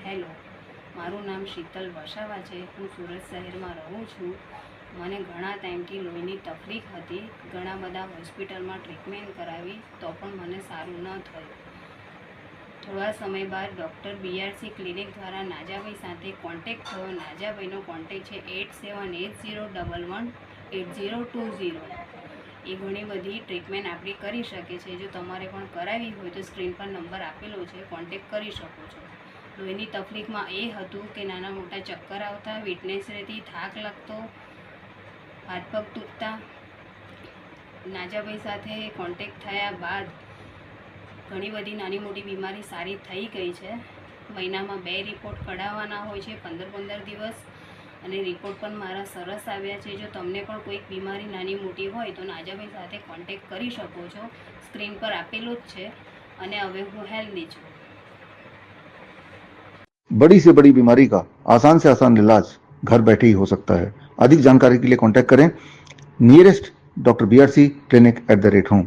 Hello, મારું નામ શીતલ વસાવા છે. હું સુરત શહેરમાં રહું છું. મને ઘણા ટાઈમથી લોહીની તકલીફ હતી. ઘણા બધા હોસ્પિટલમાં ટ્રીટમેન્ટ કરાવી તો પણ મને સારું ન થયું. થોડા સમય બાદ ડૉક્ટર BRC ક્લિનિક દ્વારા નાજાભાઈ સાથે કોન્ટેક્ટ થયો. નાજાભાઈનો કોન્ટેક્ટ છે 8780118020. એ ઘણી બધી ટ્રીટમેન્ટ આપણી કરી શકે છે. જો તમારે પણ કરાવી હોય તો સ્ક્રીન પર નંબર આપેલો છે, કોન્ટેક્ટ કરી શકો છો. લોહીની તકલીફમાં એ હતું કે નાના મોટા ચક્કર આવતા, વીકનેસ રહેતી, થાક લાગતો, હાથ પગ તૂટતા. નાજાભાઈ સાથે કોન્ટેક્ટ થયા બાદ ઘણી બધી નાની મોટી બીમારી સારી થઈ ગઈ છે. મહિનામાં 2 રિપોર્ટ કઢાવવાના હોય છે, 15-15 દિવસ, અને રિપોર્ટ પણ મારા સરસ આવ્યા છે. જો તમને પણ કોઈક બીમારી નાની મોટી હોય તો નાજાભાઈ સાથે કોન્ટેક્ટ કરી શકો છો. સ્ક્રીન પર આપેલો જ છે. અને હવે હું હેલ્ધી છું. बड़ी से बड़ी बीमारी का आसान से आसान इलाज घर बैठे ही हो सकता है। अधिक जानकारी के लिए कांटेक्ट करें nearest doctor BRC clinic @ home.